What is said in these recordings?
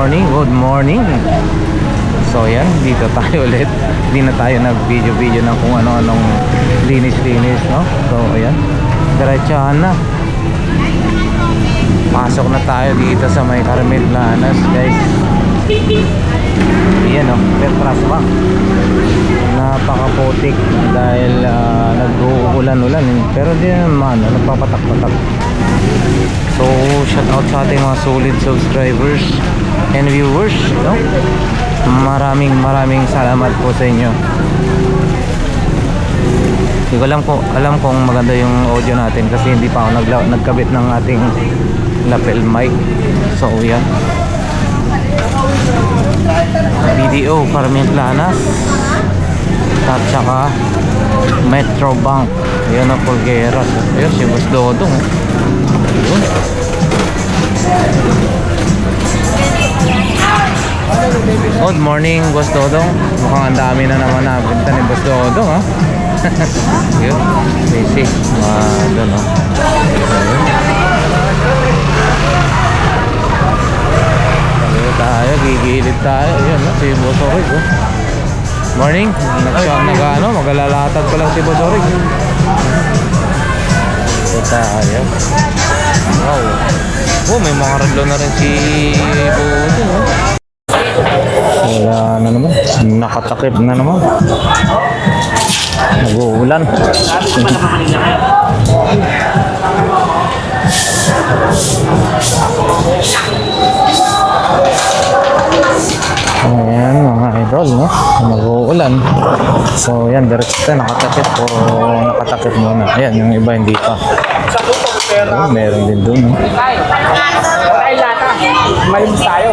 morning, good morning. So yan, dito tayo ulit. Hindi na tayo nag-video ng kung ano-anong linis-linis, no? So ayan, diretsahan na. Pasok na tayo dito sa may Carmen Planas, guys. Ayan o, Petras Bank. Napakaputik dahil nag-uulan-ulan, pero di naman nagpapatak-patak. So shout out sa ating mga solid subscribers and viewers, no? Maraming salamat po sa inyo. Hindi ko alam kung maganda yung audio natin kasi hindi pa ako nagkabit ng ating lapel mic. So yan, BDO Carmen Planas at saka Metro Bank. Ayan o, Pulgueras. Ayan si Boss Dodong. Ayun. Good morning, Boss Dodong. Mukhang ang dami na naman nabenta ni Boss Dodong, ha? Yun, busy. Doon, no? Tayo, gigilid tayo. Ayun, no? Si Boss Orig, oh. Morning. Magalalatag pa lang si Boss Orig. Ito tayo. Wow. Oh, may mga radlo na rin si Bodo, no? Wala na naman. Nakatakip na naman. Nag-uulan. Ayan mga idol, no? Mag-uulan. So yan, diretso nakatakip o nakatakip muna. Ayan, yung iba hindi pa. Oh, meron din doon, no? Malimus tayo.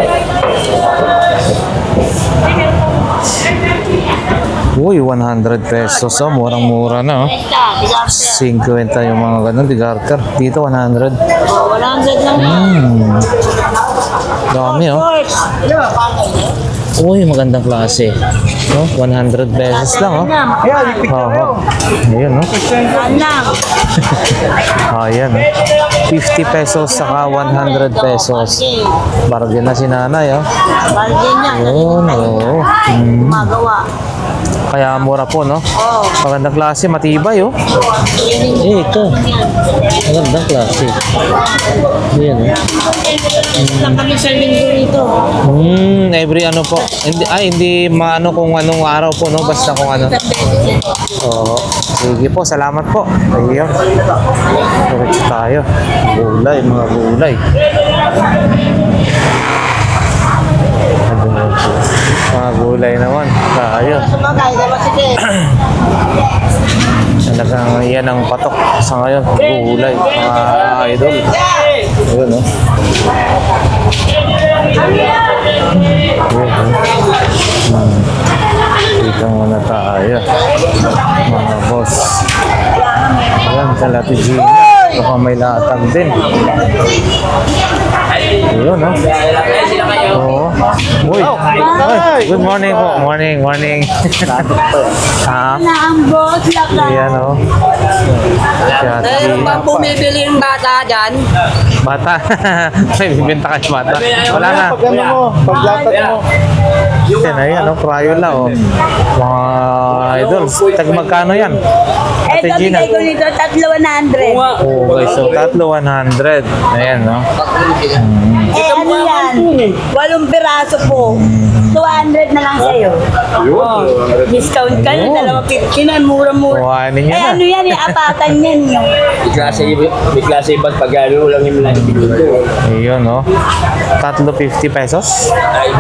Uy, 100 pesos. So, murang-mura na, oh. 50 yung mga ganun, di garter. Dito, 100. 100 lang. Dami, oh. Uy, magandang klase. No? 100 pesos lang, oh. Ayan, ipit na kayo. Ayan, no? Lang. Ayan, oh. 50 pesos saka 100 pesos. Bargain na si nanay, oh. Bargain niya. Ayun, oo. Magawa. Kaya mura po, no? Oo. Magandang klase, matibay, oh. Ito. Magandang klase. Ayan, oh. Lang kami sa linggo rito. Every ano po. Hindi maano kung anong araw po, no? Basta kung ano. Oo. Sige po, salamat po. Ayun. Diretso tayo. Gulay, mga gulay. Mga gulay naman. Tayo. Sumagay, dapat sige. Talagang yan ang patok sa ngayon. Gulay, mga idol. Ayun, no? Dito muna tayo, mga boss. Ayan, sa Latigina. Baka may latag din. Ayun, no? Oo. Uy, good morning po. Morning. Ha? Na ang boss lakay. Ayan, no? Meron bang bumibili yung bata dyan? Bata. May bibenta kayo bata. Wala na. Pag ano mo, paglapat mo. Yan, ayan, no? Crayola, oh. Mga idol. Tag magkano yan? Ate Ito, Gina. bigay ko nito, 300. Okay, so tatlo 100. Ayan, no? Ano yan? 8 piraso po. 200 na lang sa'yo. Discount ka na, 250 na, mura-mura. Kuhanin nyo na. Ano yan, apatan yan yung. May klase iba't pag ano lang yung dito. Ayun, no? Tatlo 50 pesos?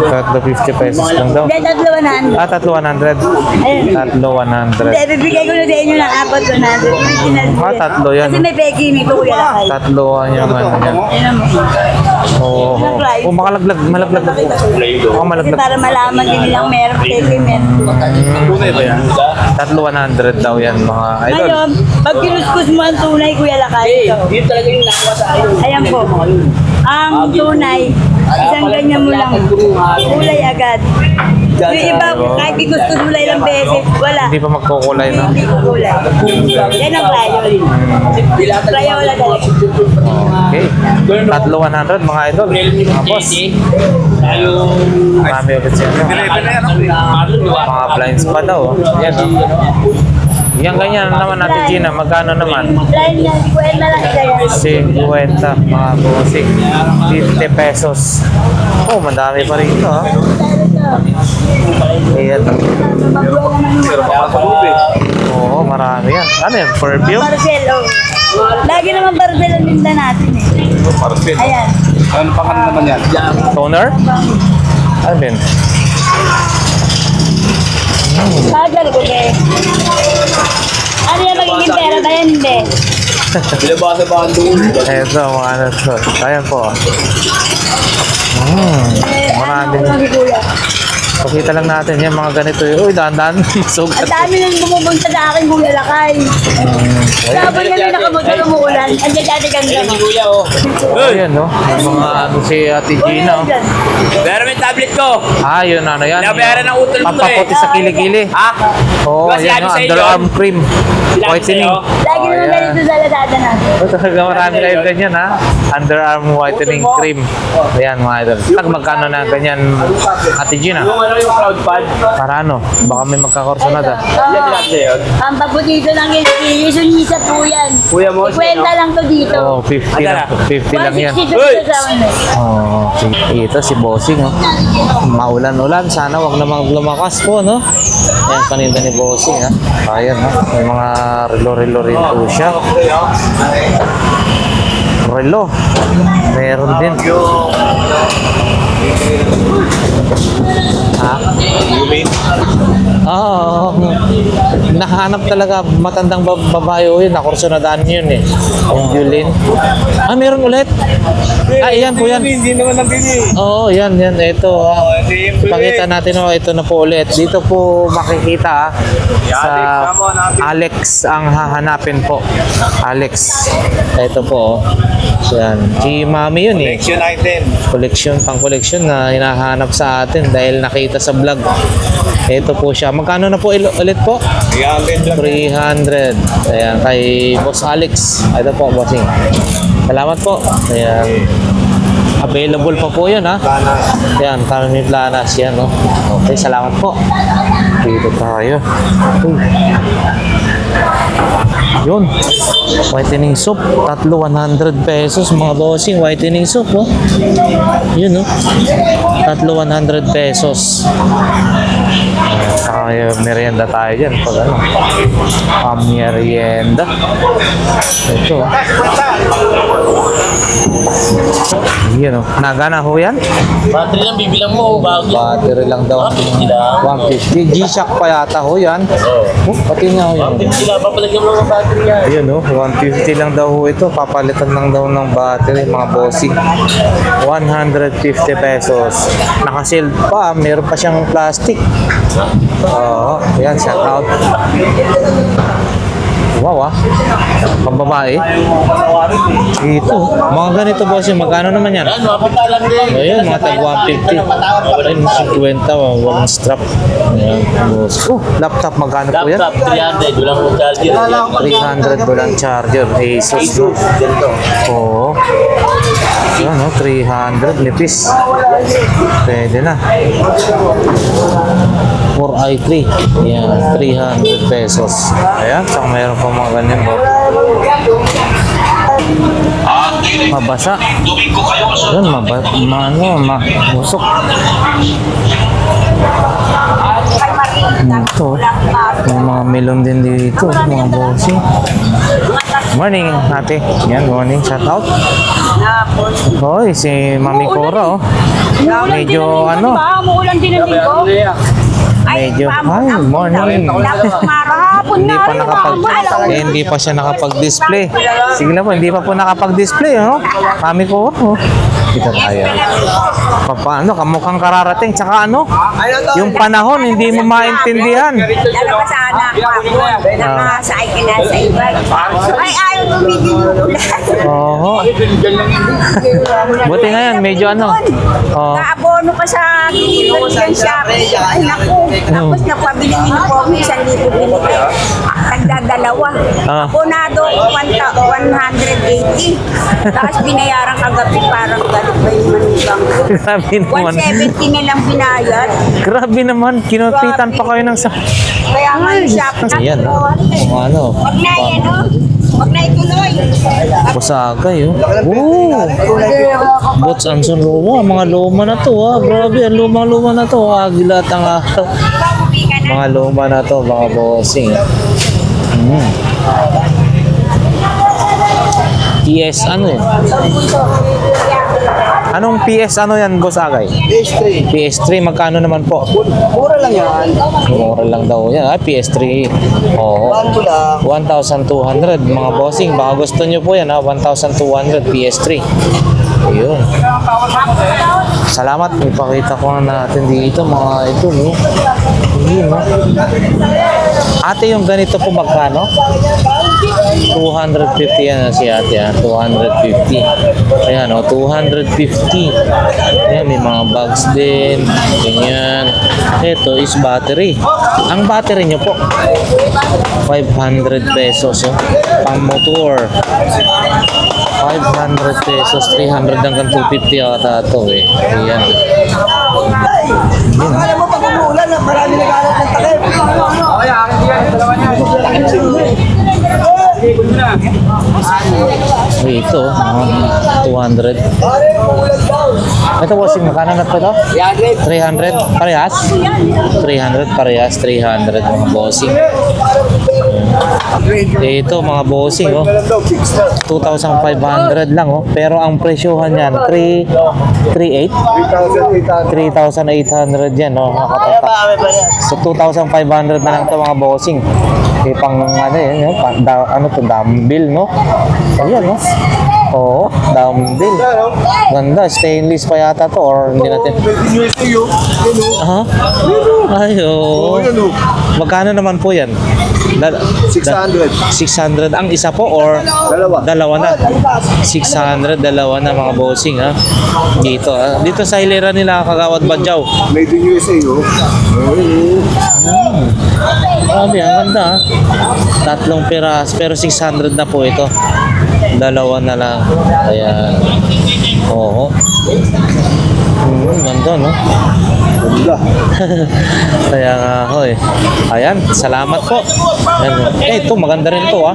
Tatlo 50 pesos lang daw. Hindi, 300. Tatlo 100. Ayun. Tatlo 100. Hindi, bibigay ko na sa inyo ng 400. Original po yan. Tatlo yan. Kasi may peki, may kuya lakay. Tatlo yung ano yan. Ayun mo. Oo. Oh, malaglag po. Oh, Kasi malaglag. para malaman din nilang meron peki, meron. Tatlo 100 daw yan, mga idol. Ngayon, pag kinuskus mo ang tunay, kuya lakay. Yun talaga yung nakuha sa akin. Ayan po. Ang tunay, isang ganyan mo lang. Kulay agad. Yung iba, kahit gusto mo lang ilang beses, wala. Hindi pa magkukulay, no? Hindi ko kulay. Yan ang crayon. Crayon wala talaga. Okay. Tatlo 100 mga idol. Mga boss. Marami ulit siya. Mga blinds pa daw. Yan, no? Yan ganyan naman natin, Gina. Magkano naman? Line yan, kuwen na lang kaya. 50 mga bossing. 50 pesos. Oh, madami pa rin ito, ha? Ayan. Oo, marami yan. Ano yan? Perfume? Parcel, oh. Lagi naman parcel ang tinda natin eh. Ayan. Ano pangalan naman yan? Toner? Ano din? Tagal ko eh. Ano yan, magiging pera ba yan? Hindi. Binabasa ba ang doon? Ito, mga ano to. Ayan po. Marami. Pakita lang natin yan, mga ganito. Uy, dahan-dahan. Sugat. Ang dami nang bumubunta sa akin kung lalakay. Sabon nga na nakabuta umuulan. Andiyan dati ganda mo. Kuya, oh. Ayan, no? Yung mga ano si Ate Gina. Oh. Pero may tablet ko. Ah, yun ano yan. Nabayaran ng utol mo to eh. Pampaputi sa kilikili. Ha? Oo, Diba yan, sinabi no? sa'yo Underarm yun? cream. Sinabi Whitening. sa'yo? Lagi naman ganito sa Lazada natin. Ito talaga marami kayo ganyan, ha? Underarm whitening cream. Ayan, mga idol. Tag magkano na ganyan, Ate Gina? Yung ano yung crowdfund? Para ano? Baka may magkakorsunad, ha? Yan sinabi sa'yo. Ang pagbutito ng Yusunisa po yan. Kuya mo, Ikwenta lang to dito. Oo, 50 lang. 50 lang yan. 160 Uy! to sa amin eh. Oh, ito si Bossing, oh. Maulan-ulan, sana wag namang lumakas po, no? Ayan, paninda ni Bossing, ha? Ayan, ha? May mga relo-relo rin po siya. Relo. Meron din. Ha? Oo. Nahanap talaga matandang babae o yun. Nakursunadaan yun eh. Yung violin. Ah, meron ulit? Ah, yan po yan. Hindi naman nabili. Oo, yan. Ito. Ipakita natin o. Ito na po ulit. Dito po makikita sa Alex ang hahanapin po. Alex. Ito po. Yan. Si Mami yun eh. Collection item. Collection, pang collection na hinahanap sa atin dahil nakita sa vlog. Ito po siya. Magkano na po ulit po? 300. Ayan, kay Boss Alex. Ito po, bossing. Salamat po. Ayan. Available pa po yan, ha? Ayan, kami planas yan, no? Okay, salamat po. Dito tayo. Yun. Whitening soap. Tatlo 100 pesos, mga bossing. Whitening soap, oh. Yun, no? Tatlo 100 pesos. Saka merienda tayo dyan. Pag ano. Merienda. Ito. Yun, oh. Nagana ho yan? Battery lang bibilang mo, bago. Battery lang daw. 150. G-Shock pa yata ho yan. Oh, pati nga ho yan. Sila papalagyan mo ng battery yan. Ayun, no? 150 lang daw ho ito. Papalitan lang daw ng battery, mga bossing. 150 pesos. Nakasealed pa. Meron pa siyang plastic. Oo. Ayan, shout out. Wow, ah. Pambabae. Ito. Mga ganito, bossing. Magkano naman yan? Yan, mapata lang din. Ayun, mga tag 150. Ayun, 50. Walang strap. Ayan, boss. Oh, laptop. Magkano po yan? Laptop, 300. Walang mo charger. 300 walang charger. Asus, no? Oo. Yan, no? 300. Nipis. Pwede na. 4i3. Yan, 300 pesos. Ayan, saka mayroon pa mga ganyan, bro. Mabasa. Yan, musok. Ito. May mga melon din dito, mga bossing. Morning, ate. Yan, morning. Shout out. Hoy, si Mami Cora, oh. Medyo ano, Umuulan din ang linggo. medyo, hi, morning. Marahapon Hindi pa hindi pa siya nakapag-display. Sige na po, hindi pa po nakapag-display, oh. Mami Cora, oh. Dito tayo. Paano, kamukhang kararating. Tsaka ano, yung panahon, hindi mo maintindihan. Lalabas sa anak ko ako. Nakasakay ka na sa iba. Ay, ayaw tumigil yung ulan. Oo. Buti ngayon, medyo ano. Oh. Naabono ka sa gilid siya. Ay, naku. Tapos napabili ni po, 1,000 binili. Tagdadalawa. Ah. Abonado, 180. Tapos binayaran kagabi, parang galit ba yung manugang ko. Grabe naman. 170 na lang binayad. Grabe naman. Kinupitan pa kayo ng sa... Kaya nga yung shop na. Ayan, kung ano. Wag na yan, no? Wag na ituloy. Pasagay, oh. Oh. Bots Anson Luma. Mga luma na to, ha. Grabe, ang luma-luma na to. Agila at ang araw. Mga luma na to, mga bossing. PS ano yun? Anong PS ano yan, Boss Agay? PS3. PS3, magkano naman po? Mura lang yan. Mura lang daw yan. PS3. Oo. Ano lang? 1,200 mga bossing. Baka gusto nyo po yan, ha? 1,200 PS3. Ayun. Salamat. Ipakita ko na natin dito mga ito, no? Ayun, no? Ate, yung ganito po magkano? 250 yan si ate, ha? 250. Ayan, o, 250. Ayan, may mga bags din. Ganyan. Ito is battery. Ang battery nyo po, 500 pesos, oh. Pang motor. 500 pesos, 300 hanggang 250 yata ito, eh. Ayan. Alam mo, pag umuulan, marami nag-aaral ng takip. Okay, akin yan. Dalawa niya. Ito, 200. Ito, bossing, magkano na po ito? 300 parehas? 300 parehas, 300 mga bossing. Ito mga bossing, oh. 2,500 lang, oh. Pero ang presyohan yan, 3,800 yan, oh. Nakatatak. So 2,500 na lang ito mga bossing. Eh, pang ano yun, ano to, dumbbell, no? Ayan, no? Oo, dumbbell. Ganda, stainless pa yata to, or hindi natin. Ha? Ay, oo. Magkano naman po yan? 600. 600 ang isa po, or dalawa na? 600, dalawa na mga bossing, ha? Dito, ha? Dito sa hilera nila, Kagawad Badyaw. Made in USA, oh. Grabe, ang ganda, ha? 3 piras, pero 600 na po ito. Dalawa na lang. Ayan. Oo. Ganda, no? Ganda. Kaya nga ako, eh. Ayan, salamat po. Ayan. Eh, ito, maganda rin to, ha?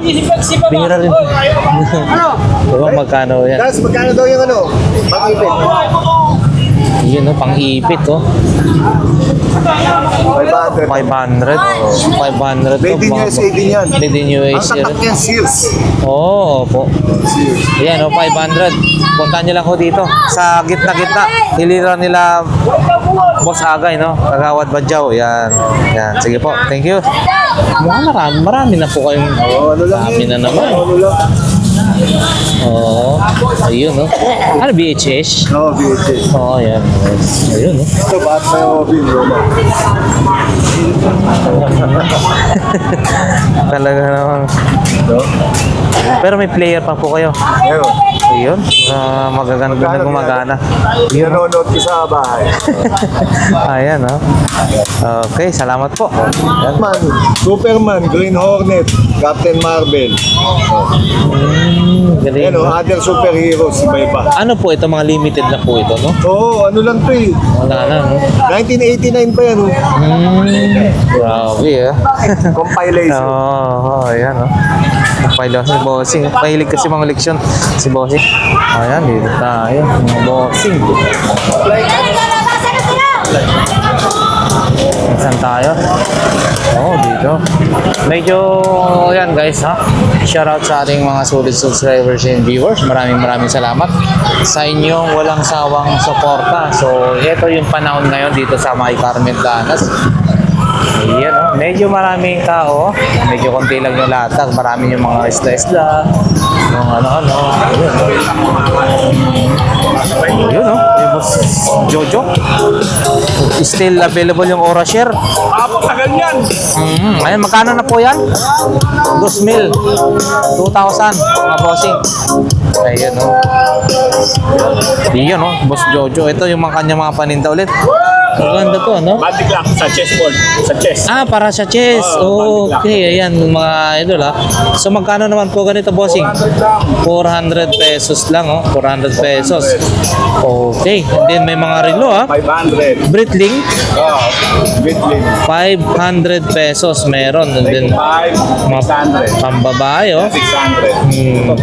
Bihira rin. Diba, magkano yan? Guys, magkano daw yung ano? Pag-ipin. Yun, no? Pang-ipit, oh. 500. 500. 500 to. Made in USA din yan. Made in Ang USA tatak rin. niya, Sears. Oo, po. Sears. Yan, oh, 500. Punta nyo lang ho dito. Sa gitna-gitna. Hilira nila Boss Agay, no? Kagawad Badyaw. Yan. Yan. Sige po. Thank you. Mukhang marami na po kayong... Oh, ano lang Dami yun? na naman. Ano lang? Oo. Ayun, no? Ano, BHS? Oo, VHS. Oo, yan. Ayun, no? Ito, ba't na yung Robin, Roma? Talaga naman. No? Pero may player pa po kayo. Ayun. Ayun. Magaganda na gumagana. Nanonood ko sa bahay. Ayan, no? Okay, salamat po. Yan. Superman, Green Hornet, Captain Marvel. Galing. Yan o, other superheroes, iba-iba. Ano po ito? Mga limited na po ito, no? Oo, ano lang to eh. Wala na, no? 1989 pa yan oh. Grabe, ah. Compilation. Oo, ayan, no? Compilation si Bossing. Mahilig kasi mga leksyon si Bossing. Ayan, dito tayo. Mga Bossing. Saan tayo? Oo, dito. Medyo, yan guys, ha? Shoutout sa ating mga solid subscribers and viewers. Maraming salamat sa inyong walang sawang suporta. So, ito yung panahon ngayon dito sa May Carmen Danas. Ayan, oh. Medyo maraming tao. Medyo konti lang yung latag. Marami yung mga isla-isla. Yung ano-ano. Ayan, oh. Yun, oh. Yung boss Jojo. Still available yung Aura Share. Tagal yan. Ayun, magkano na po yan? 2,000. 2,000. Mga bossing. Ayun, oh. Yun, oh. Boss Jojo. Ito yung mga kanyang mga paninda ulit. Maganda to, ano? Batik lang sa chessboard. Sa chess. Ah, para sa chess. Oh, okay, ayan, mga idol, ha. So, magkano naman po ganito, bossing? 400 pesos lang, oh. 400 pesos. Okay. And then, may mga relo, ha. 500. Britling, Oh, Bitling. 500 pesos meron. And then, 600. pambabae, oh. 600. Hmm.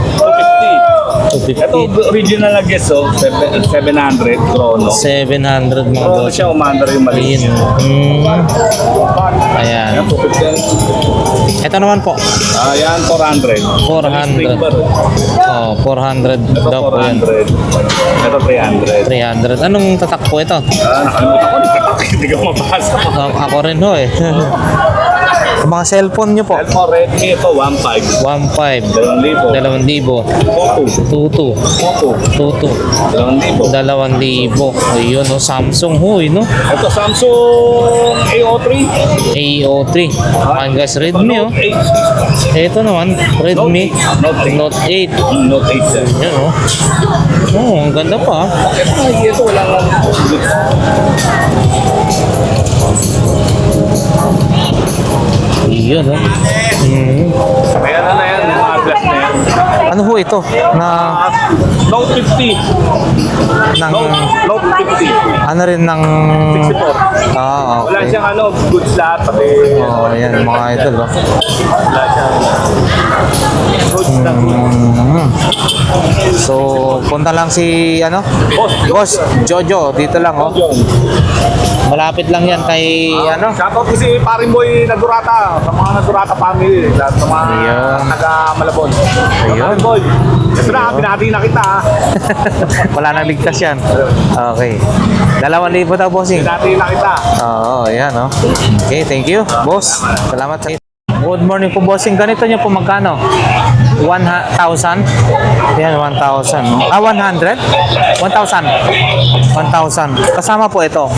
250. Ito 250. original na guess, oh. 700 chrono. 700 mga Chrono boss. siya, umandar yung mali. Ayun. Ayan. Ayan, 250. Ito naman po. Ayan, 400. 400. Oh, 400 Ito daw po yan. 400. Ito 300. 300. Anong tatak po ito? Nakalimutan ko, hindi ka mabasa. Ako rin ho eh. Yung mga cellphone nyo po. Cellphone Redmi ito, 1.5. 1.5. 2,000. 2,000. Poco. 2,2. Poco. 2,2. 2,000. 2,000. Ayun, no? Samsung ho, no? Ito, Samsung A03. AO3. Ayan guys, Redmi, oh. Note 8. Ito naman, Redmi Note 8. Note 8. Note 8 sir. Yan, oh. Oh, ang ganda pa, ah. Ito, wala nga. Yun, oh. Kaya na yan, mga glass na yan. Ano ho ito? Na, Note 50. ng, Note 50. ano rin ng, 64. ah, Wala okay. siyang ano, goods lahat. Pati, Oh, ayan, mga idol, oh. wala siyang goods na goods. So, punta lang si, ano? Boss Jojo, dito lang, oh. Yun. Malapit lang yan kay, ano? Shoutout ko si Paring Boy Nagurata, sa mga Nagurata family, lahat sa mga Ayun. taga-Malabon. Ayun. Paring Boy, ito na, binati na kita. Wala nang ligtas yan. Okay. 2,000 daw, bossing. Binati na kita. Oo, ayan, oh. Okay, thank you, boss. Salamat sa Good morning po, bossing. Ganito nyo po magkano? 1,000? Yan, 1,000. No? Ah, 100? 1,000. 1,000. Kasama po ito.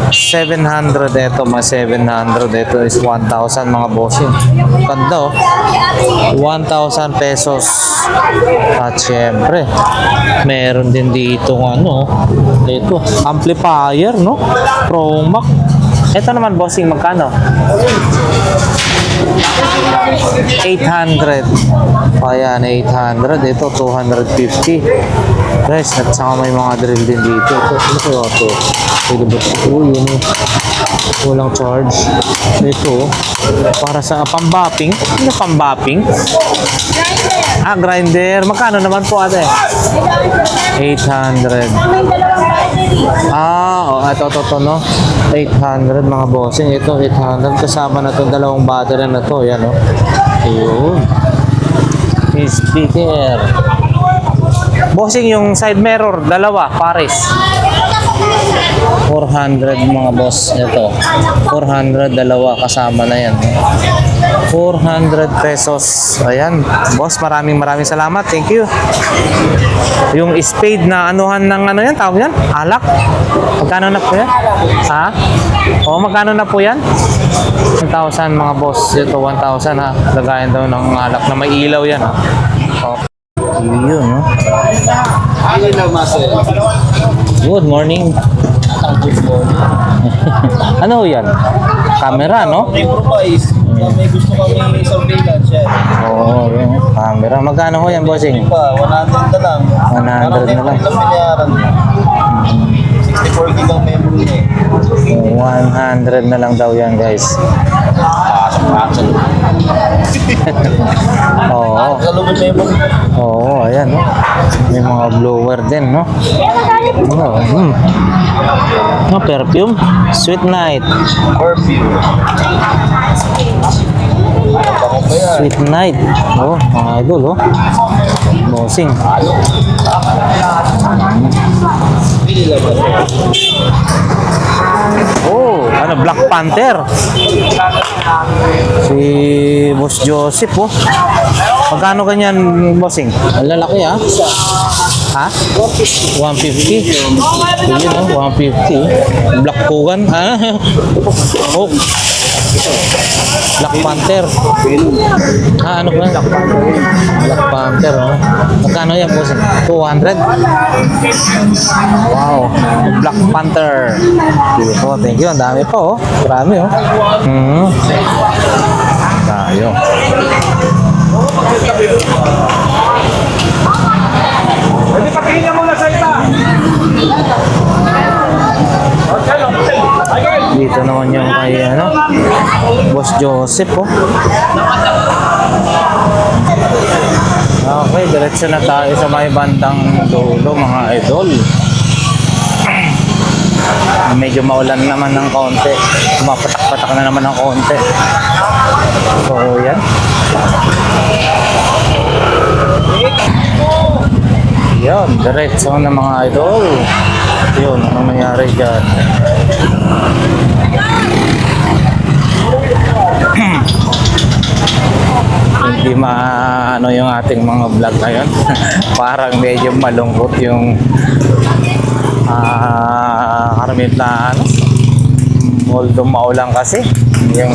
700 ito, mga 700. Ito is 1,000 mga bossing. Ganda, oh. 1,000 pesos. At syempre, meron din dito ano, ito, amplifier, no? Pro Max. Ito naman, bossing, magkano? 800. Ayan, 800. Ito, 250. Guys, at saka may mga drill din dito. Ito, ano kaya ito? Pwede ba ito? Yun, walang charge. Ito, para sa pambapping. Ano pambapping? Ah, grinder. Magkano naman po, ate? 800. Ah, oh, ito, no? 800 mga bossing. Ito, 800. Kasama na to dalawang battery na to. Yan, oh. Ayun. Speaker. Bossing, yung side mirror, dalawa, pares. 400 mga boss. Ito. 400, dalawa. Kasama na yan. 400 pesos. Ayan. Boss, maraming salamat. Thank you. Yung spade na anuhan ng ano yan, tawag yan? Alak? Magkano na po yan? Ha? O, magkano na po yan? 1,000 mga boss. Ito, 1,000 ha. Lagayan daw ng alak na may ilaw yan ha. O. Yun, no? Good morning. Ano yan? Camera, no? Improvise. May gusto kami surveillance yan. Oo, yun. Camera. Magkano ho yan, bossing? Pa, 100 na lang. 100 na lang. Ilang binayaran? 64 gig ang memory niya eh. 100 na lang daw yan, guys. Pasok. Oo. Sa loob ng memory. Oo, ayan, no? May mga blower din, no? Oo, perfume. Sweet Night. Perfume. Bango pa yan. Sweet Night. Oh, mga idol, oh. Bossing. Oh, ano, Black Panther. Si Boss Joseph, oh. Magkano ganyan, bossing? Ang lalaki, ha? Ha? 150. Yun, oh, 150. Black Kogan, ha? Oh. Black Panther. Ah, ano ba? Black Panther, oh. Magkano yan, boss? 200? Wow. Black Panther. Beautiful. Thank you. Ang dami pa, oh. Marami, oh. Tayo. Pwede patingin niya muna sa ita. Dito naman yung kay, ano, Boss Joseph, oh. Okay, diretso na tayo sa may bandang dulo, mga idol. Medyo maulan naman ng konti. Mapatak-patak na naman ng konti. So, yan. Yan, diretso na mga idol. Yun, ano nangyari dyan? Hindi ano yung ating mga vlog ngayon. Parang medyo malungkot yung karamihan, ano, although maulan kasi yung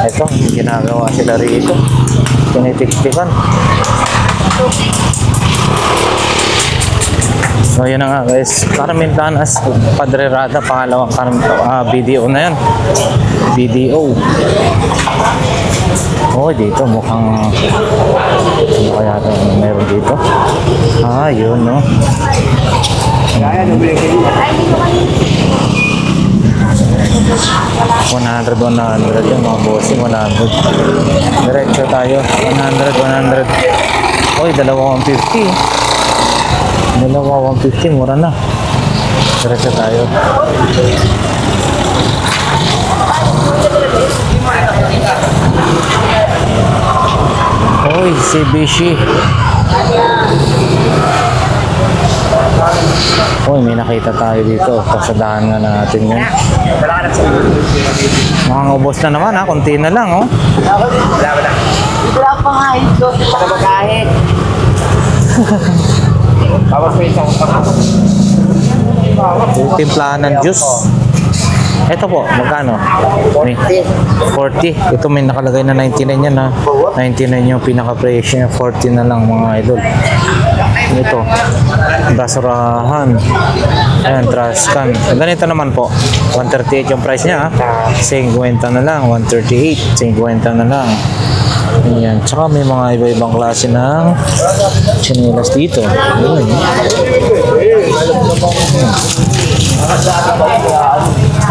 ito, yung ginagawa sila rito, tinitiktikan. So yun na nga guys, Carmen as Padre Rada, pangalawang video na yan. Video. Oh, dito mukhang ano kaya meron dito? Ah, yun, no. 100 yung mga bossing, 100. Diretso tayo, 100. Oy, dalawa 150. Dalawa 150, mura na. Diretso tayo. Oy, si Bishi. Oy, may nakita tayo dito. Pasadahan nga natin yun. Mga ubos na naman, ha. Kunti na lang, oh. Wala pa nga ito sa kabagahe. Tapos may isang Timplahan ng juice. Ito po, magkano? 40. Ito may nakalagay na 99 yan, ha. 99 yung pinaka-presyo niya. 40 na lang, mga idol. Ito, basurahan. Ayan, trash can. Ganito naman po, 138 yung price niya, ha. 50 na lang, 138. 50 na lang. Ayan. Tsaka may mga iba-ibang klase ng chinelas dito. Ayan.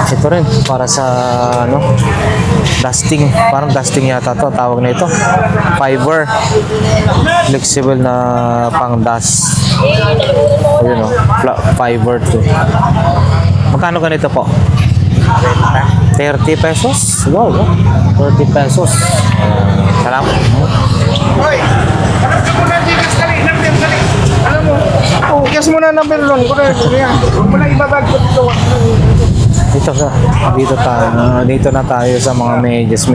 Ito rin para sa ano, dusting, parang dusting yata to tawag na ito, fiber, flexible na pang dust. Ayun, oh, fiber to. Magkano ganito po? 30 pesos. Wow, 30 pesos. Salamat. Hoy! Alam ka muna dito sa kali. Alam mo, cash muna ng belon. Huwag mo na ibabag ko dito. Dito na tayo sa mga medyas.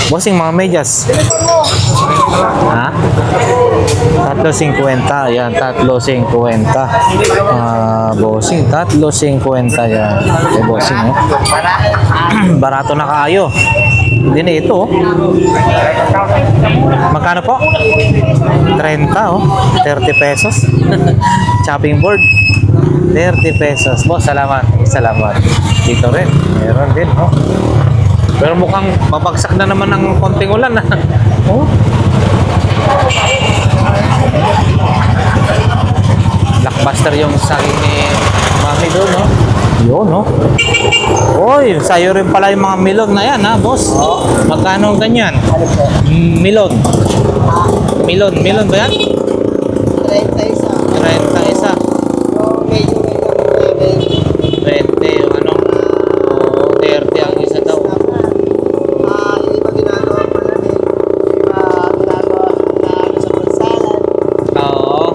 Bossing, mga medyas. Ha? 3.50. Yan, 3.50. Bossing, 3.50 yan. Bossing, oh. Barato na kayo. Hindi na ito, oh. Magkano po? 30, oh. 30 pesos. Chopping board. 30 pesos. Boss, salamat. Dito rin. Meron din, oh. Pero mukhang babagsak na naman ng konting ulan, ah. Oh. Blockbuster yung saging ni Mami doon, no? Yun, no? Oy, sa'yo rin pala yung mga milon na yan, ha, boss? Magkano ang ganyan? Milon. Milon ba yan? 30 isa. 30 isa. Medyo may 20, yung ano? Oo, 30 ang isa daw. yung iba ginagawa pa lang eh. Ginagawa na sa pagsalan. Oo.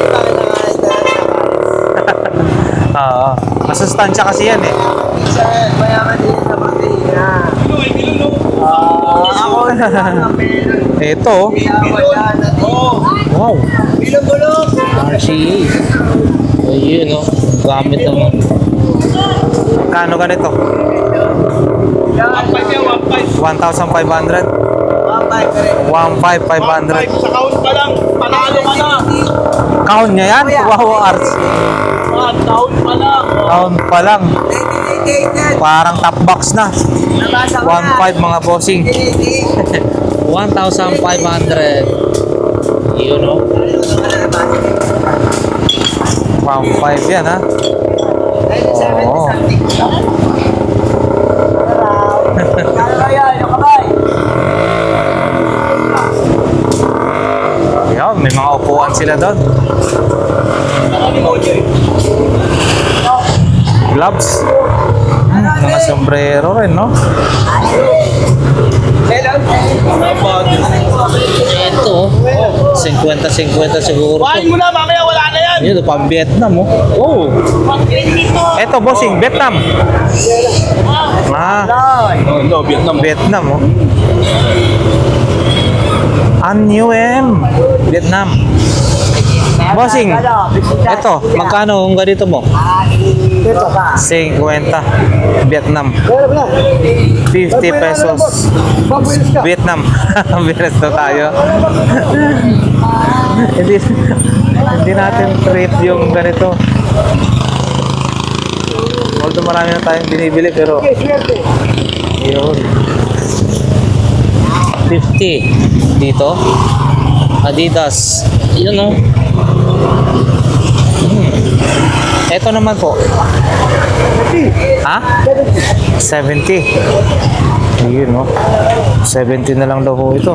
Iba kailangan masustansya kasi yan eh. Minsan, mayaman din sa protina. Ako na lang ang meron. Ito, oh. Kaya wala na din. Wow. Bilog-bulog! RCA. Ayun, oh. Gamit naman. Kano ganito? 1,500. 1.5 ka rin. 1,500. Sa count pa lang, panalo ka na. Count niya yan? Wow, arts. Count pa lang. Count pa lang. Dedicated! Parang top box na. Nabasa ko na. 1,500 mga bossing. Dedicated! 1,500. Yun, oh. 1,500 yan, ha? Oo. Yan, may mga upuan sila doon. Gloves. Mga sombrero rin, no? Ito, 50-50 siguro. Kuhain mo na, mamaya wala na yan. Ito, pang Vietnam, oh. Oh. Ito, bossing, Vietnam. Ah, No, Vietnam. Vietnam, oh. An-Yuen, Vietnam. Bossing, ito, magkano ang ganito mo? 50 Vietnam. 50 pesos Vietnam. Bilis na tayo. hindi natin treat yung ganito. Although marami na tayong binibili pero yun. 50 dito. Adidas. Yun, oh. Ito naman po. Ha? 70. Yun, no? 70 na lang daw po ito.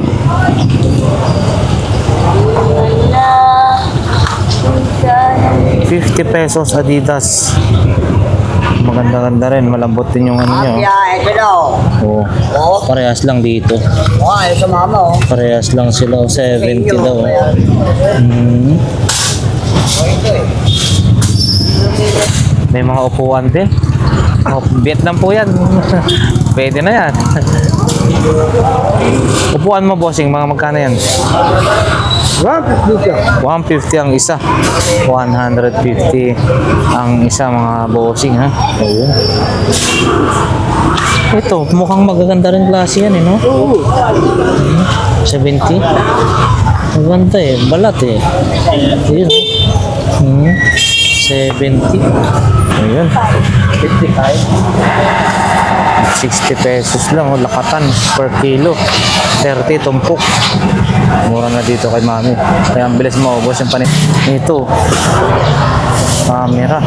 ₱50 Adidas. Maganda-ganda rin. Malambot din yung ano nyo. Yeah, ito daw. Oo. Oh, Parehas lang dito. ay sa mama oh. Parehas lang sila. 70 daw. Hmm. May mga upuan din. Oh, Vietnam po yan. Pwede na yan. Upuan mo, bossing, mga magkano yan? 150 ang isa. 150 ang isa, mga bossing, ha? Ayun. Ito, mukhang magaganda rin klase yan, eh, no? 70. Maganda eh, balat eh. Ayun. 70. Ayun. 60 pesos lang, oh, lakatan per kilo. 30 tumpok. Mura na dito kay mami. Kaya ang bilis maubos yung panin. Ito. Camera.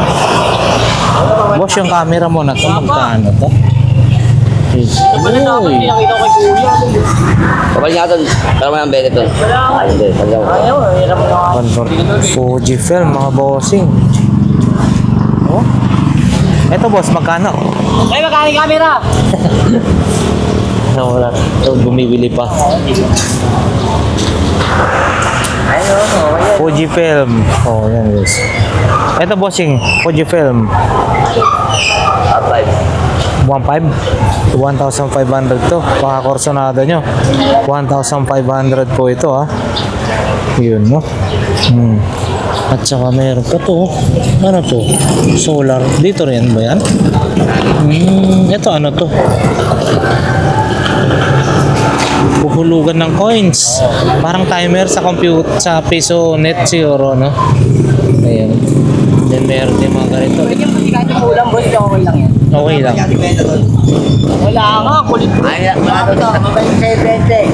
Boss, yung camera mo na ito, magkano to? Uy. Kapag nga doon, pero may ang bete doon. Ay, hindi. Fujifilm, mga bossing. Oh. Ito, boss, magkano? Ay, magkano yung camera? Wala. Ito, bumibili pa. Fujifilm. Oh, yan, guys. Ito, bossing. Fujifilm. 1,500 to. Pakakorsonada nyo. 1,500 po ito, ha. Yun, no? At saka meron pa to. Ano to? Solar. Dito rin ba yan? Ito, ano to? Puhulugan ng coins. Parang timer sa computer, sa piso net siguro, no? Ayan. Then meron din mga ganito. Kahit yung ulam, boss, okay lang yan. Okay lang. Wala ka, kulit mo. Ay, wala ito. Mabay sa 20.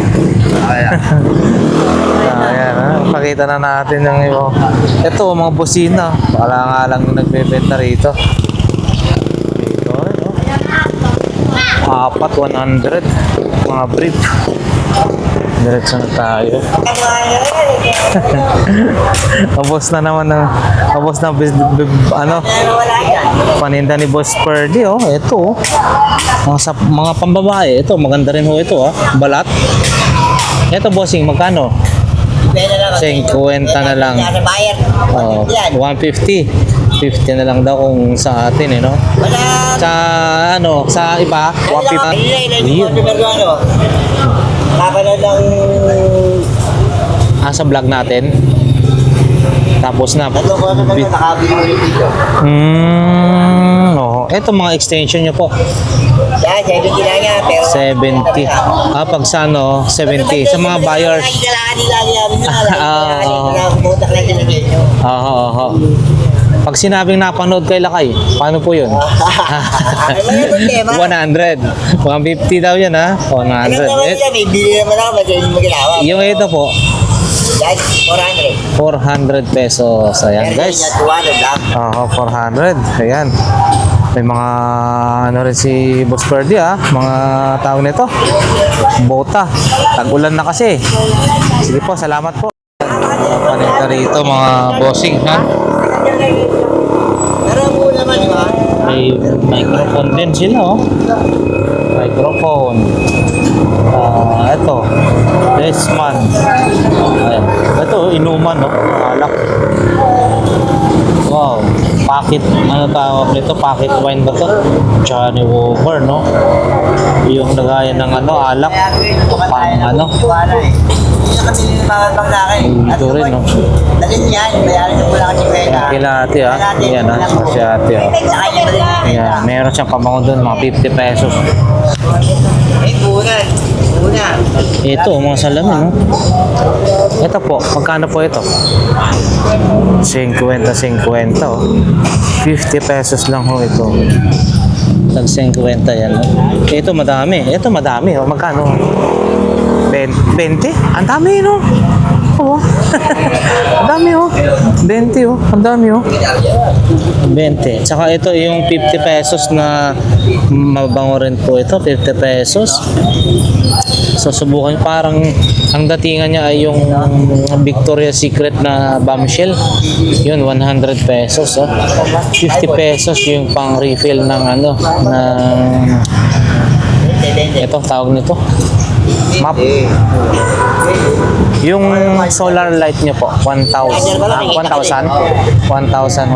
Ayan, ha? Pakita na natin yung iyo. Ito, mga busina. Wala nga lang yung nagbebenta rito. Dito, no? 100. Mga brief. Diretso na tayo. Abos na naman ng ano, paninda ni Boss Purdy, oh. Ito, oh. Mga pambabae. Ito, maganda rin ho ito, oh. Balat. Ito, bossing, magkano? 50 na lang. Oh, 150. 150 na lang daw kung sa atin no? Wala. Sa ano, sa iba, 150. Yun. Kapanood ng Sa vlog natin. Tapos na. tatlong ko na nakabili dito. Oo. Ito mga extension nyo po. Yan, 70 lang yan. Pero 70. Pag sa ano, 70. Sa mga buyers. Oo. Pag sinabing napanood kay Lakay, paano po yun? 100. 150 daw yan ha. 100. Alam naman nila, may bili naman ako, ba't yun mo ginawa? Yung ito po, Yan, 400. 400 pesos. Ayan guys. 200 lang. 400. Ayan. May mga ano rin si Boss Ferdy mga tao nito. Bota. Tag-ulan na kasi. Sige po, salamat po. Paninda rito mga bossing ha. Pero ang muna naman, di ba? May microphone din sila Microphone. Ito. Desman. Ayan. Ito, inuman alak. Wow. Pocket, ano tawag nito? Pocket wine ba to? Johnny Walker, no? Yung lagayan ng alak. Pang ano? Hindi na kami nilimangan pang laki. Ito rin, no? Dalhin yan, bayaran nyo mula kasi kwenta. Kila ate Ayan si ate Sa kanya ba rin yung kwenta? Ayan. Meron siyang pamango doon, mga 50 pesos. Bunan. Ito, mga salamin, no? Ito po, magkano po ito? 50, 50 pesos lang ho ito. Tag 50 yan. Ito madami. Magkano? 20? Ang dami, no? Oo. Ang dami, 20, Ang dami, 20. Tsaka ito yung 50 pesos na mabango rin po ito. 50 pesos. So subukan, parang ang datingan niya ay yung Victoria's Secret na bombshell. Yun, 100 pesos. 50 pesos yung pang refill ng ito, tawag nito. Map. Yung solar light nyo po, 1,000. 1,000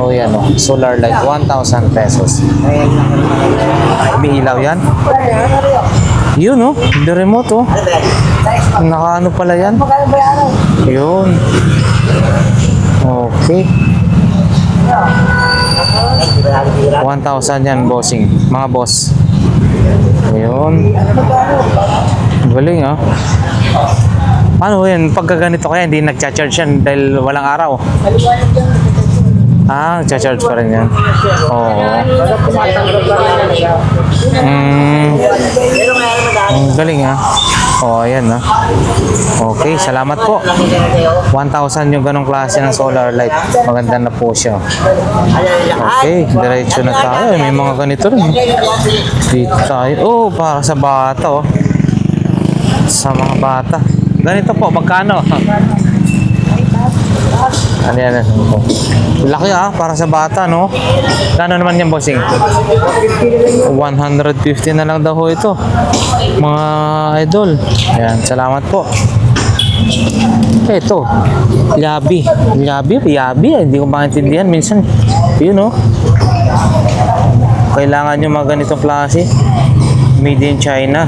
ho yan, Solar light, 1,000 pesos. May ilaw yan? Yun, the remote, Nakaano pala yan? Yun. Okay. 1,000 yan, bossing. Mga boss. Ayun. Galing, Ano yan? Pagka ganito kaya, hindi nagcha-charge yan dahil walang araw. Nagcha-charge pa rin yan. Oo. Galing, ayan, Okay, salamat po. 1,000 yung ganong klase ng solar light. Maganda na po siya. Okay, diretso na tayo. May mga ganito rin. Dito tayo. Para sa bata, Sa mga bata. Ganito po, magkano? Ano yan? Laki para sa bata, no? Kano naman yan, bossing? 150 na lang daw ho ito. Mga idol. Ayan, salamat po. Ito, Yabi. Hindi ko maintindihan minsan. Yun, Kailangan nyo mga ganitong klase. Made in China.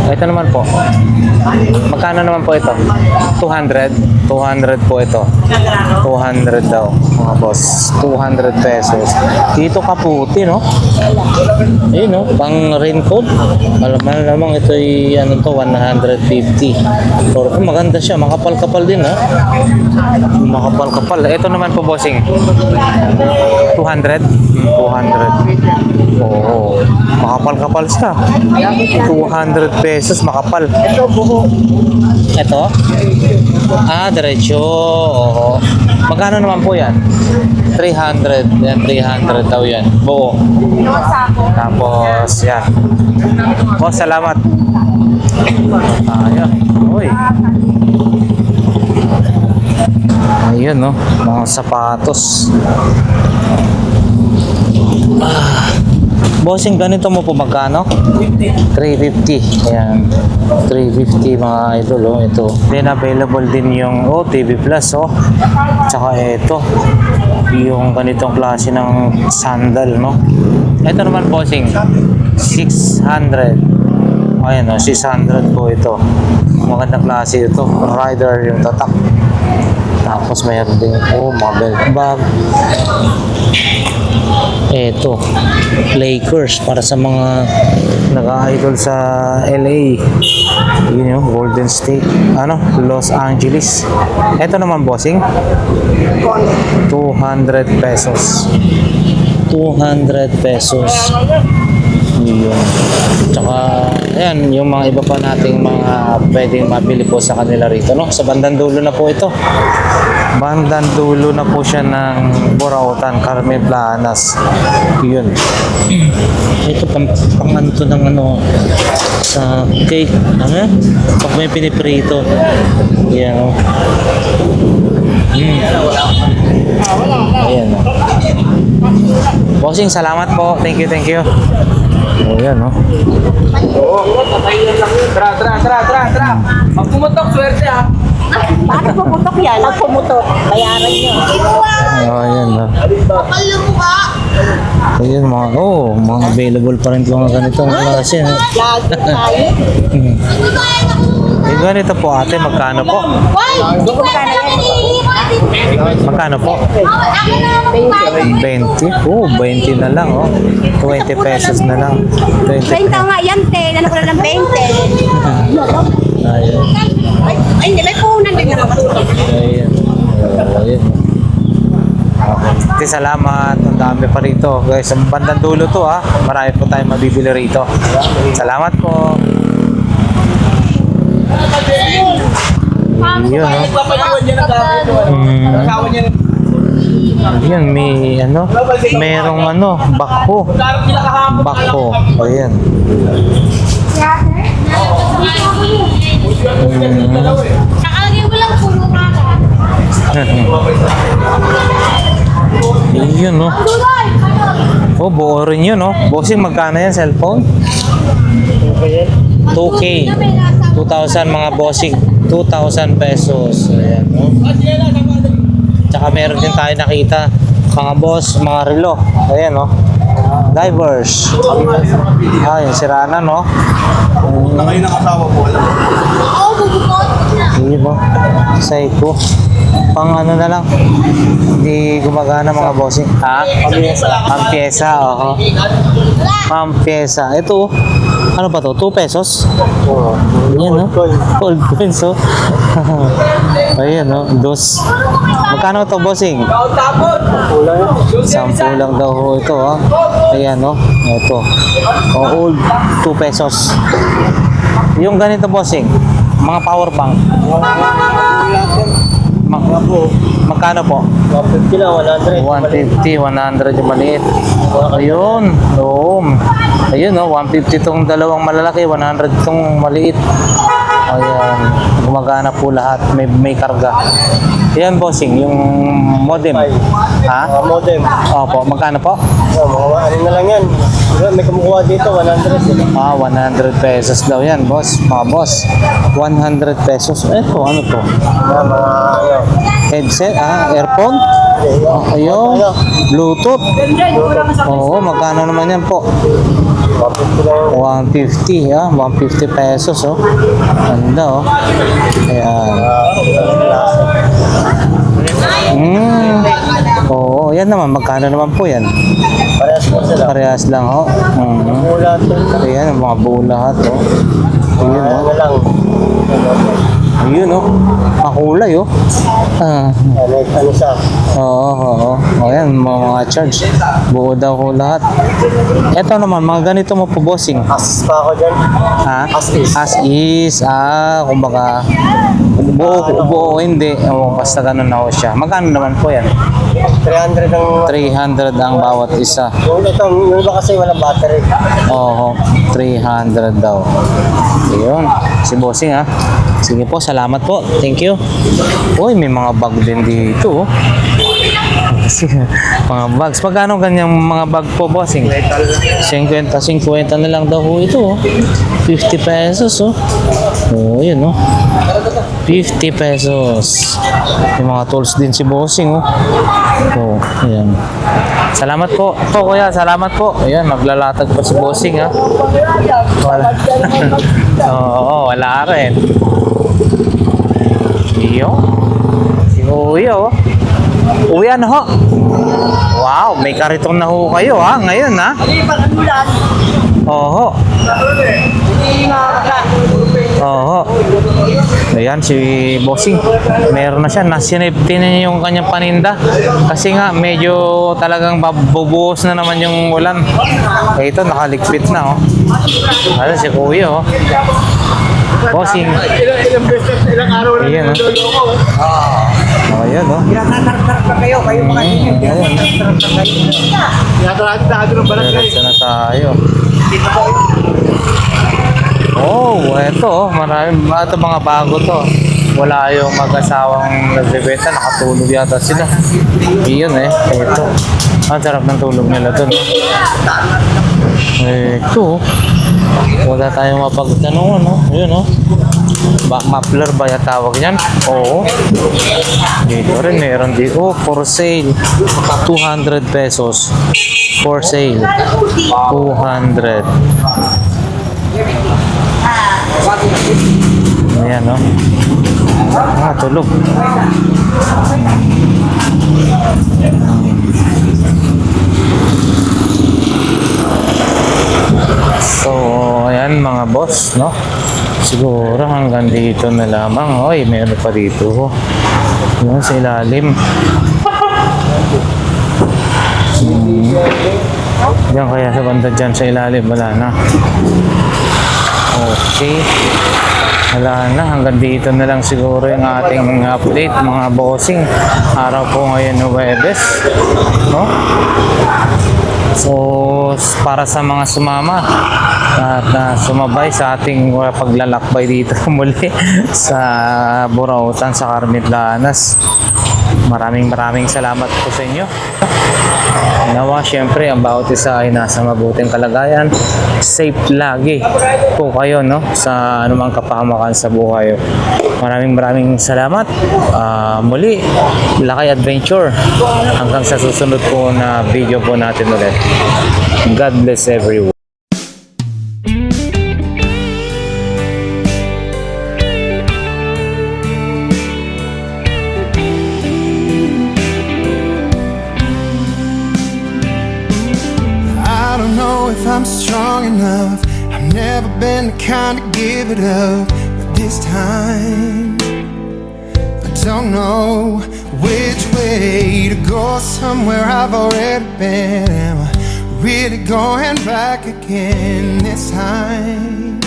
Ito naman po. Magkano naman po ito? 200? 200 po ito. 200 daw, mga boss. 200 pesos. Dito kaputi, no? Ayun, pang raincoat. Malamang ito ay 150. Pero maganda siya. Makapal-kapal din, Makapal-kapal. Ito naman po, bossing. 200? 200. Oo. Makapal-kapal siya. 200 pesos makapal. Ito? Diretso. Oo. Magkano naman po yan? 300. Yan, 300 daw yan. Buo. Tapos, yan. Salamat. Ayun. Uy. Ayun, mga sapatos. Bossing, ganito mo po magkano? 350. Ayan. 350 mga idol, Ito. Then available din yung TV Plus, Tsaka ito. yung ganitong klase ng sandal, no? Ito naman, bossing, 600. Ayan, no, 600 po ito. Magandang klase ito. Rider yung tatak. Tapos mayroon din, mga belt bag. Ito, Lakers para sa mga naka-idol sa LA. Yun yung Golden State. Los Angeles. Ito naman, bossing, 200 pesos. 200 pesos. Yun. Tsaka, ayan, yung mga iba pa nating mga pwedeng mabili po sa kanila rito, no? Sa bandang dulo na po ito. Bandang dulo na po siya ng Burautan, Carmen Planas. Yun. Ito, pang ano to ng sa cake. Pag may piniprito. Yan, no? Ayan, no? Bossing, salamat po. Thank you, thank you. Oh, yan, no? Tara. Pag pumutok, swerte ha. Bakit pumutok yan? Pag pumutok, bayaran nyo. Oh, yan, no? Ayan, mga available pa rin itong mga ganitong klase, no? Lagi tayo. Eh, ganito po, ate, magkano po? Magkano po? 20? Oh, 20 na lang, oh. 20 pesos na lang. 20. 20 nga yan, te. Ano ko na ng 20? Ayan. Ay, hindi. May puhunan din naman. Ayan. Oh, ayan. Okay, salamat. Ang dami pa rito. Guys, sa bandang dulo to, ha. Marami po tayong mabibili rito. Salamat po. Yun, no? Ayan, may merong bako. Ayan. Nakalagay mo lang puno ka. Yun, no? Oh, buo rin yun, no? Bossing, magkano yan, cellphone? 2K. 2,000 mga bossing. 2,000 pesos. Ayan, no? Tsaka meron din tayo nakita, mga boss, mga relo. Ayan, no? Divers. Yung sirana, no? Ngayon ang asawa ko, alam mo. Hindi ba? Psycho. Pang na lang. Hindi gumagana mga bossing. Ha? Pang-pyesa, oo. Pang-pyesa. Ito, ano ba to? 2 pesos? Yan, no? Gold coins, oh. Ayan, no? Dos. Magkano to, bossing? 10 lang daw ho ito, oh. Ayan, no? Ito. Old, 2 pesos. Yung ganito, bossing, mga power bank. Magkano po? 150 lang, 100. 150, 100 yung maliit. Ayun, ayun, 150 tong dalawang malalaki, 100 tong maliit. Ayan, gumagana po lahat, may karga. Yan, bossing, yung modem. Ha? Modem. Opo, magkano po? Mga ano na lang yan. May kumukuha dito, 100. 100 pesos daw yan, boss. Mga boss, 100 pesos. Eto, ano to? Headset, earphone? Ayun, Bluetooth. Oo, magkano naman yan po? 150, 150 pesos, oh. Ganda, oh. Ayan. Oo, yan naman. Magkano naman po yan? Parehas po sila. Parehas lang, oh. Mula ito. Ayan, ang mga buo lahat, oh. Ayun, oh. Ano lang. Ayun, oh. Makulay, oh. Ano siya? Oo. Ayan, mga charge. Buo daw ko lahat. Ito naman, mga ganito mo po, bossing. As pa ako dyan. Ha? As is. As is. Kumbaga, buo hindi. Basta ganun na ho siya. Magkano naman po yan? 300 ang... 300 ang bawat isa. Yung iba kasi walang battery. Oo, 300 daw. Ayun, si bossing, ha. Sige po, salamat po. Thank you. Uy, may mga bag din dito, oh. Mga bags. Magkano ganyang mga bag po, bossing? 50 na lang daw ho ito, oh. 50 pesos, oh. Oh, yun, oh. 50 pesos. Yung mga tools din si bossing, oh. Oh. Ayan. Salamat po. Po, kuya. Salamat po. Ayan, naglalatag pa si Bossing, ha? Wala. Oo, wala rin. Iyo. Si kuya, oh. Uwi na ho. Wow, may kariton na ho kayo, ha? Ngayon, ha? Oo. Oo. Ayan, si Bossing. Meron na siya. Nasinipti na niya yung kanyang paninda. Kasi nga, medyo talagang bubuhos na naman yung ulan. Eh, ito, nakaligpit na, oh. Ano, si Kuya, oh. Bossing. Ilang araw na Ayan, oh. Oh, ayan, oh. kayo mga Ayan. Yata ng barangay. Diretso na tayo. Oh, eto, oh. Marami, ito mga bago to. Wala yung mag-asawang nagbebenta, nakatulog yata sila. Iyon eh, eto. Ang sarap ng tulog nila dun. Eto, wala tayong mapagtanungan, no? Yun, no? Muffler ba yung tawag yan? Oo. Dito rin, meron dito. Oh, for sale. 200 pesos. For sale. 200. Ayan, no? Ah, tulog. So, ayan mga boss, no? Siguro hanggang dito na lamang. Oy, meron pa dito. Yun sa ilalim. Diyan kaya sa banda dyan sa ilalim. Wala na. Okay. Wala na. Hanggang dito na lang siguro yung ating update mga bossing. Araw po ngayon ng Huwebes. No? So, para sa mga sumama at sumabay sa ating paglalakbay dito muli sa Burautan sa Carmelanas. Maraming salamat po sa inyo. Nawa, syempre, ang bawat isa ay nasa mabuting kalagayan. Safe lagi po kayo, no? Sa anumang kapahamakan sa buhay. Maraming salamat. Muli, Lakay Adventure. Hanggang sa susunod po na video po natin ulit. God bless everyone. I don't know if I'm strong enough. I've never been the kind to give it up, but this time I don't know which way to go. Somewhere I've already been. Am I really going back again this time?